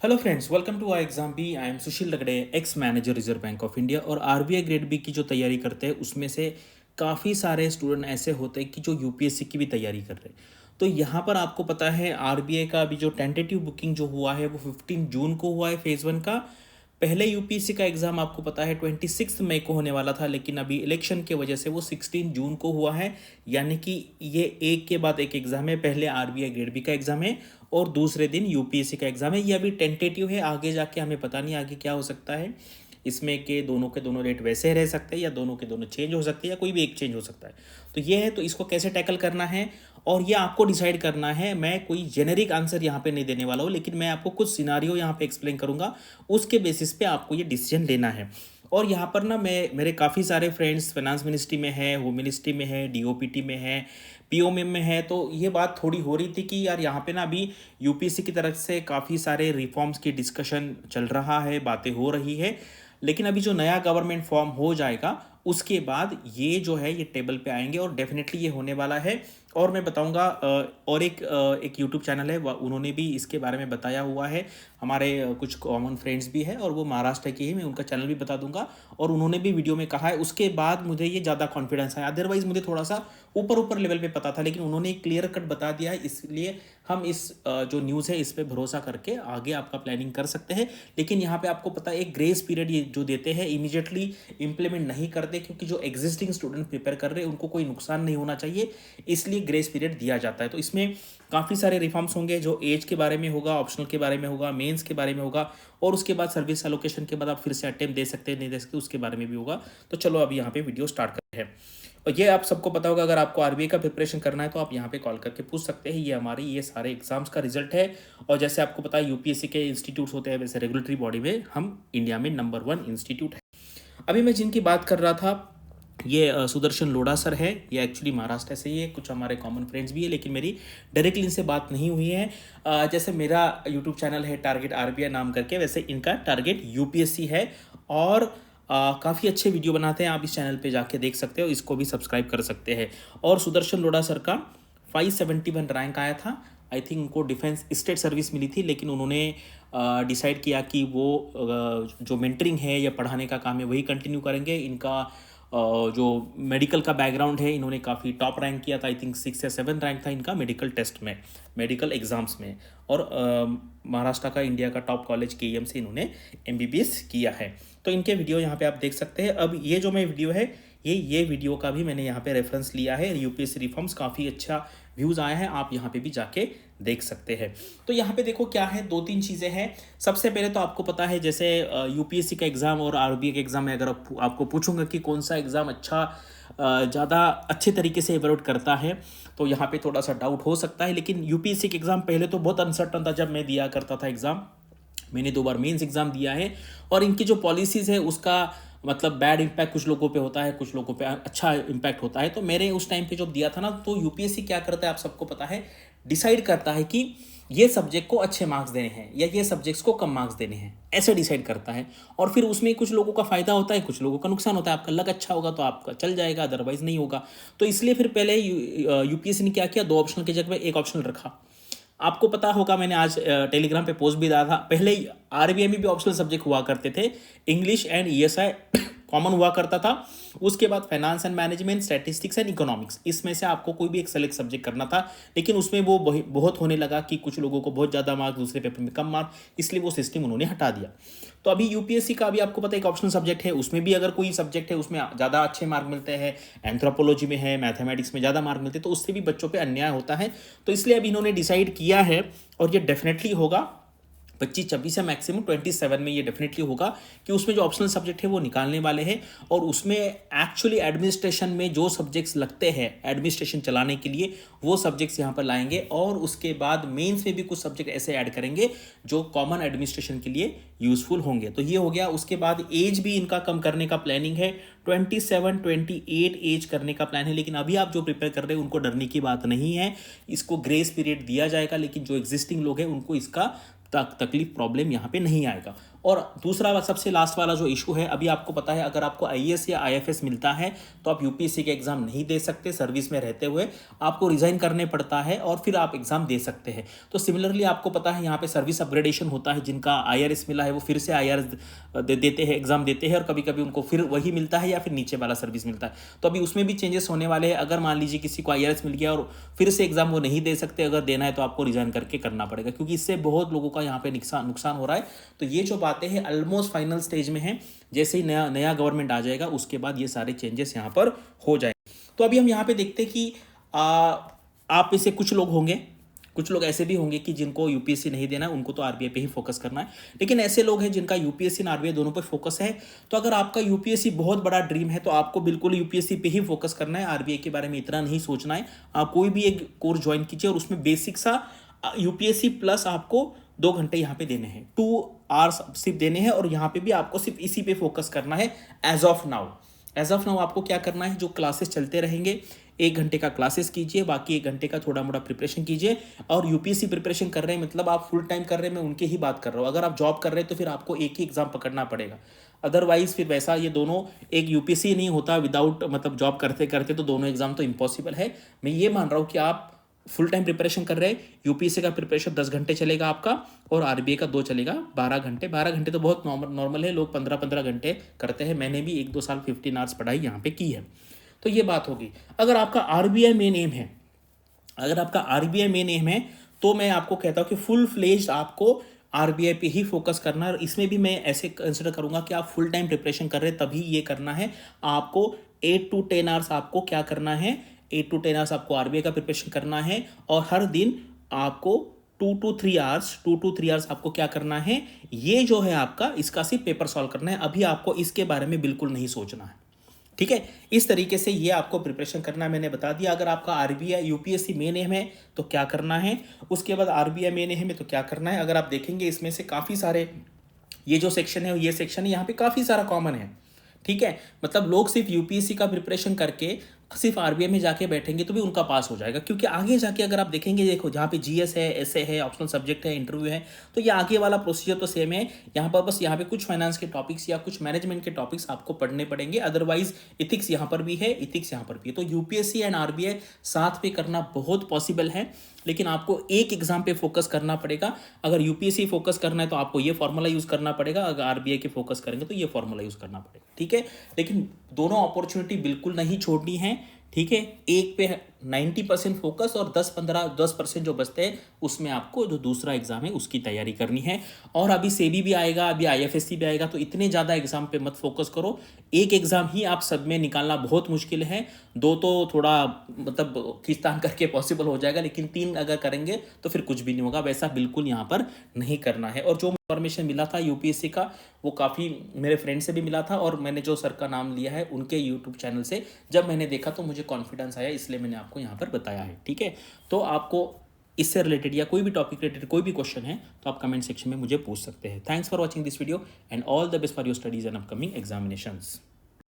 Hello friends, welcome to I exam B. I am Sushil Lagade, ex manager Reserve Bank of India. और RBI grade B की जो तैयारी करते हैं उसमें से काफ़ी सारे स्टूडेंट ऐसे होते हैं कि जो यूपीएससी की भी तैयारी कर रहे हैं। तो यहाँ पर आपको पता है आरबीआई का अभी जो टेंटेटिव बुकिंग जो हुआ है वो 15 जून को हुआ है फेज़ 1 का। पहले यूपीएससी का एग्ज़ाम आपको पता है 26 मई को होने वाला था, लेकिन अभी इलेक्शन की वजह से वो 16 जून को हुआ है। यानी कि ये एक के बाद एक एग्ज़ाम है। पहले आरबीआई ग्रेड बी का एग्ज़ाम है और दूसरे दिन यूपीएससी का एग्ज़ाम है। ये अभी टेंटेटिव है, आगे जाके हमें पता नहीं आगे क्या हो सकता है इसमें के दोनों डेट वैसे रह सकते हैं या दोनों के दोनों चेंज हो सकते हैं या कोई भी एक चेंज हो सकता है। तो ये है, तो इसको कैसे टैकल करना है और ये आपको डिसाइड करना है। मैं कोई जेनेरिक आंसर यहाँ पे नहीं देने वाला हूँ, लेकिन मैं आपको कुछ सिनारियो यहाँ पे एक्सप्लेन करूँगा, उसके बेसिस पे आपको ये डिसीजन लेना है। और यहाँ पर ना मैं मेरे काफ़ी सारे फ्रेंड्स फाइनेंस मिनिस्ट्री में है, होम मिनिस्ट्री में है, डीओपीटी में है, पीओएम में है। तो ये बात थोड़ी हो रही थी कि यार यहाँ पे ना अभी यूपीएससी की तरफ से काफ़ी सारे रिफॉर्म्स की डिस्कशन चल रहा है, बातें हो रही है। लेकिन अभी जो नया गवर्नमेंट फॉर्म हो जाएगा उसके बाद ये जो है ये टेबल पे आएंगे और डेफिनेटली ये होने वाला है। और मैं बताऊंगा और एक यूट्यूब चैनल है, उन्होंने भी इसके बारे में बताया हुआ है। हमारे कुछ कॉमन फ्रेंड्स भी हैं और वो महाराष्ट्र के ही, मैं उनका चैनल भी बता दूंगा। और उन्होंने भी वीडियो में कहा है, उसके बाद मुझे ये ज़्यादा कॉन्फिडेंस है। अदरवाइज मुझे थोड़ा सा ऊपर ऊपर लेवल पे पता था, लेकिन उन्होंने क्लियर कट बता दिया है, इसलिए हम इस जो न्यूज़ है इस पर भरोसा करके आगे आपका प्लानिंग कर सकते हैं। लेकिन यहाँ पे आपको पता है एक ग्रेस पीरियड ये जो देते हैं, इमीडिएटली इंप्लीमेंट नहीं करते, क्योंकि जो एग्जिस्टिंग स्टूडेंट प्रिपेयर कर रहे हैं उनको कोई नुकसान नहीं होना चाहिए, इसलिए ग्रेस पीरियड दिया जाता है। तो इसमें काफ़ी सारे रिफॉर्म्स होंगे, जो एज के बारे में होगा, ऑप्शनल के बारे में होगा, मेंस के बारे में होगा, और उसके बाद सर्विस एलोकेशन के बाद आप फिर से अटेम्प्ट दे सकते हैं नहीं दे सकते उसके बारे में भी होगा। तो चलो अभी यहाँ पे वीडियो स्टार्ट करते हैं। और ये आप सबको पता होगा, अगर आपको आरबीआई का प्रिपरेशन करना है तो आप यहाँ पे कॉल करके पूछ सकते हैं। ये हमारे ये सारे एग्जाम्स का रिजल्ट है। और जैसे आपको पता है यूपीएससी के इंस्टीट्यूट्स होते हैं, वैसे रेगुलेटरी बॉडी में हम इंडिया में नंबर 1 इंस्टीट्यूट है। अभी मैं जिनकी बात कर रहा था ये सुदर्शन लोढ़ा सर है। ये एक्चुअली महाराष्ट्र से ही है, कुछ हमारे कॉमन फ्रेंड्स भी है, लेकिन मेरी डायरेक्टली इनसे बात नहीं हुई है। जैसे मेरा यूट्यूब चैनल है टारगेट आरबीआई नाम करके, वैसे इनका टारगेट यूपीएससी है। और काफ़ी अच्छे वीडियो बनाते हैं, आप इस चैनल पे जाके देख सकते हो, इसको भी सब्सक्राइब कर सकते हैं। और सुदर्शन लोढ़ा सर का 571 रैंक आया था। आई थिंक उनको डिफेंस स्टेट सर्विस मिली थी, लेकिन उन्होंने डिसाइड किया कि वो जो मेंटरिंग है या पढ़ाने का काम है वही कंटिन्यू करेंगे। इनका जो मेडिकल का बैकग्राउंड है, इन्होंने काफ़ी टॉप रैंक किया था। आई थिंक 6 या 7 रैंक था इनका मेडिकल टेस्ट में, मेडिकल एग्जाम्स में। और महाराष्ट्र का इंडिया का टॉप कॉलेज केईएम से इन्होंने एमबीबीएस किया है। तो इनके वीडियो यहाँ पे आप देख सकते हैं। अब ये जो मैं वीडियो है ये वीडियो का भी मैंने यहाँ पे रेफरेंस लिया है। यूपीएससी रिफॉर्म्स काफ़ी अच्छा व्यूज़ आया है, आप यहाँ पे भी जाके देख सकते हैं। तो यहाँ पे देखो क्या है, 2-3 चीज़ें हैं। सबसे पहले तो आपको पता है, जैसे यूपीएससी का एग्ज़ाम और आरबीआई के एग्ज़ाम में अगर आपको पूछूंगा कि कौन सा एग्ज़ाम अच्छा ज़्यादा अच्छे तरीके से एवॉल्यूट करता है, तो यहाँ पे थोड़ा सा डाउट हो सकता है। लेकिन यूपीएससी के एग्ज़ाम पहले तो बहुत अनसर्टन था, जब मैं दिया करता था एग्ज़ाम। मैंने 2 बार मेंस एग्ज़ाम दिया है। और इनकी जो पॉलिसीज़ है उसका मतलब बैड इम्पैक्ट कुछ लोगों पे होता है, कुछ लोगों पे अच्छा इम्पैक्ट होता है। तो मेरे उस टाइम पे जब दिया था ना, तो यूपीएससी क्या करता है आप सबको पता है, डिसाइड करता है कि ये सब्जेक्ट को अच्छे मार्क्स देने हैं या ये सब्जेक्ट्स को कम मार्क्स देने हैं, ऐसे डिसाइड करता है। और फिर उसमें कुछ लोगों का फायदा होता है, कुछ लोगों का नुकसान होता है। आपका लक अच्छा होगा तो आपका चल जाएगा, अदरवाइज नहीं होगा। तो इसलिए फिर पहले यूपीएससी ने क्या किया, 2 ऑप्शनल की जगह एक ऑप्शनल रखा। आपको पता होगा, मैंने आज टेलीग्राम पे पोस्ट भी डाला था, पहले आरबीआई में भी ऑप्शनल सब्जेक्ट हुआ करते थे, इंग्लिश एंड ईएसआई कॉमन हुआ करता था। उसके बाद finance and management, statistics and economics, इसमें से आपको कोई भी एक सेलेक्ट सब्जेक्ट करना था। लेकिन उसमें वो बहुत होने लगा कि कुछ लोगों को बहुत ज़्यादा मार्क्स, दूसरे पेपर में कम मार्क्स, इसलिए वो सिस्टम उन्होंने हटा दिया। तो अभी यूपीएससी का भी आपको पता है एक ऑप्शनल सब्जेक्ट है, उसमें भी अगर कोई सब्जेक्ट है उसमें ज़्यादा अच्छे मार्क मिलते हैं, एंथ्रोपोलॉजी में है, मैथमेटिक्स में ज़्यादा मार्क मिलते हैं, तो उससे भी बच्चों पे अन्याय होता है। तो इसलिए अभी इन्होंने डिसाइड किया है, और ये डेफिनेटली होगा 25-26 या मैक्सिमम 27 में ये डेफिनेटली होगा, कि उसमें जो ऑप्शनल सब्जेक्ट है वो निकालने वाले हैं। और उसमें एक्चुअली एडमिनिस्ट्रेशन में जो सब्जेक्ट्स लगते हैं एडमिनिस्ट्रेशन चलाने के लिए, वो सब्जेक्ट्स यहाँ पर लाएंगे। और उसके बाद मेंस में भी कुछ सब्जेक्ट ऐसे ऐड करेंगे जो कॉमन एडमिनिस्ट्रेशन के लिए यूजफुल होंगे। तो ये हो गया। उसके बाद एज भी इनका कम करने का प्लानिंग है, 27-28 एज करने का प्लान है। लेकिन अभी आप जो प्रिपेयर कर रहे हैं उनको डरने की बात नहीं है, इसको ग्रेस पीरियड दिया जाएगा। लेकिन जो एग्जिस्टिंग लोग हैं उनको इसका तकलीफ प्रॉब्लम यहाँ पे नहीं आएगा। और दूसरा सबसे लास्ट वाला जो इशू है, अभी आपको पता है अगर आपको आईएएस या आईएफएस मिलता है तो आप यूपीएससी के एग्जाम नहीं दे सकते, सर्विस में रहते हुए आपको रिजाइन करने पड़ता है और फिर आप एग्जाम दे सकते हैं। तो सिमिलरली आपको पता है यहाँ पे सर्विस अपग्रेडेशन होता है, जिनका आईआरएस मिला है वो फिर से आईआरएस देते हैं, एग्जाम देते हैं, और कभी कभी उनको फिर वही मिलता है या फिर नीचे वाला सर्विस मिलता है। तो अभी उसमें भी चेंजेस होने वाले हैं। अगर मान लीजिए किसी को आईआरएस मिल गया और फिर से एग्जाम वो नहीं दे सकते, अगर देना है तो आपको रिजाइन करके करना पड़ेगा, क्योंकि इससे बहुत लोगों का यहाँ पे नुकसान हो रहा है। तो ये जो बातें हैं ऑलमोस्ट फाइनल स्टेज में है, जैसे ही नया गवर्नमेंट आ जाएगा उसके बाद ये सारे चेंजेस यहाँ पर हो जाएंगे। तो अभी हम यहाँ पे देखते हैं कि आप में से कुछ लोग ऐसे भी होंगे कि जिनको यूपीएससी नहीं देना, उनको तो आरबीआई पे ही फोकस करना है, लेकिन ऐसे लोग हैं जिनका यूपीएससी और आरबीआई दोनों पर फोकस है। तो अगर आपका यूपीएससी बहुत बड़ा ड्रीम है तो आपको बिल्कुल यूपीएससी पे ही फोकस करना है, आरबीआई के बारे में इतना नहीं सोचना है। आप कोई भी एक कोर्स ज्वाइन कीजिए और उसमें बेसिक सा यूपीएससी प्लस आपको 2 घंटे यहाँ पे देने हैं, 2 आवर्स सिर्फ देने हैं, और यहाँ पे भी आपको सिर्फ इसी पे फोकस करना है एज ऑफ नाउ। आपको क्या करना है, जो क्लासेस चलते रहेंगे 1 घंटे का क्लासेस कीजिए, बाकी 1 घंटे का थोड़ा मोड़ा प्रिपरेशन कीजिए। और यूपीएससी प्रिपरेशन कर रहे हैं मतलब आप फुल टाइम कर रहे हैं, मैं उनके ही बात कर रहा हूँ। अगर आप जॉब कर रहे हैं तो फिर आपको एक ही एग्जाम पकड़ना पड़ेगा, अदरवाइज फिर वैसा ये दोनों एक यूपीएससी नहीं होता विदाउट मतलब जॉब करते करते, तो दोनों एग्जाम तो इम्पॉसिबल है। मैं ये मान रहा हूँ कि आप फुल टाइम प्रिपरेशन कर रहे हैं, यूपीएससी का प्रिपरेशन 10 घंटे चलेगा आपका और आरबीआई का 2 चलेगा 12 घंटे। 12 घंटे तो बहुत नॉर्मल है, लोग 15-15 घंटे करते हैं। मैंने भी 1-2 साल 15 आवर्स पढ़ाई यहाँ पे की है। तो ये बात होगी। अगर आपका आरबीआई मेन एम है तो मैं आपको कहता हूँ कि फुल फ्लेज्ड आपको आरबीआई पे ही फोकस करना है। और इसमें भी मैं ऐसे कंसिडर करूंगा कि आप फुल टाइम प्रिपरेशन कर रहे हैं तभी ये करना है। आपको 8 to 10 आवर्स आपको क्या करना है, 8 to 10 आवर्स आपको आरबीआई का प्रिपरेशन करना है, और हर दिन आपको 2 to 3 आवर्स आपको क्या करना है, ये जो है आपका इसका सिर्फ पेपर सॉल्व करना है। अभी आपको इसके बारे में बिल्कुल नहीं सोचना है, ठीक है। इस तरीके से ये आपको प्रिपरेशन करना है, मैंने बता दिया। अगर आपका आरबीआई यूपीएससी मेन एम है तो क्या करना है, उसके बाद आरबीआई मेन एम है तो क्या करना है। अगर आप देखेंगे इसमें से काफ़ी सारे ये जो सेक्शन है ये सेक्शन है, यहाँ पे काफ़ी सारा कॉमन है, ठीक है। मतलब लोग सिर्फ यूपीएससी का प्रिपरेशन करके सिर्फ आरबीआई में जाके बैठेंगे तो भी उनका पास हो जाएगा, क्योंकि आगे जाके अगर आप देखेंगे, देखो जहाँ पे जीएस है, एसए है, ऑप्शनल सब्जेक्ट है, इंटरव्यू है, तो ये आगे वाला प्रोसीजर तो सेम है। यहाँ पर बस यहाँ पे कुछ फाइनेंस के टॉपिक्स या कुछ मैनेजमेंट के टॉपिक्स आपको पढ़ने पड़ेंगे, अदरवाइज इथिक्स यहाँ पर भी है, इथिक्स यहाँ पर भी है। तो यूपीएससी एंड आरबीआई साथ पे करना बहुत पॉसिबल है, लेकिन आपको एक एग्जाम पे फोकस करना पड़ेगा। अगर यूपीएससी फोकस करना है तो आपको ये फॉर्मूला यूज करना पड़ेगा, अगर आरबीआई के फोकस करेंगे तो ये फॉर्मूला यूज करना पड़ेगा, ठीक है। लेकिन दोनों अपॉर्चुनिटी बिल्कुल नहीं छोड़नी है, ठीक है। एक पे 90% फोकस और 10% जो बचते हैं उसमें आपको जो दूसरा एग्जाम है उसकी तैयारी करनी है। और अभी सेबी भी आएगा, अभी आईएफएससी भी आएगा, तो इतने ज़्यादा एग्जाम पे मत फोकस करो। एक एग्जाम ही आप सब में निकालना बहुत मुश्किल है, 2 तो थोड़ा मतलब खींचतान करके पॉसिबल हो जाएगा, लेकिन 3 अगर करेंगे तो फिर कुछ भी नहीं होगा। वैसा बिल्कुल यहाँ पर नहीं करना है। और जो इन्फॉर्मेशन मिला था यूपीएससी का वो काफ़ी मेरे फ्रेंड से भी मिला था, और मैंने जो सर का नाम लिया है उनके यूट्यूब चैनल से जब मैंने देखा तो मुझे कॉन्फिडेंस आया, इसलिए मैंने आपको यहाँ पर बताया है, ठीक है। तो आपको इससे रिलेटेड या कोई भी टॉपिक रिलेटेड कोई भी क्वेश्चन है तो आप कमेंट सेक्शन में मुझे पूछ सकते हैं। Thanks for watching this video and all the best for your studies and upcoming examinations.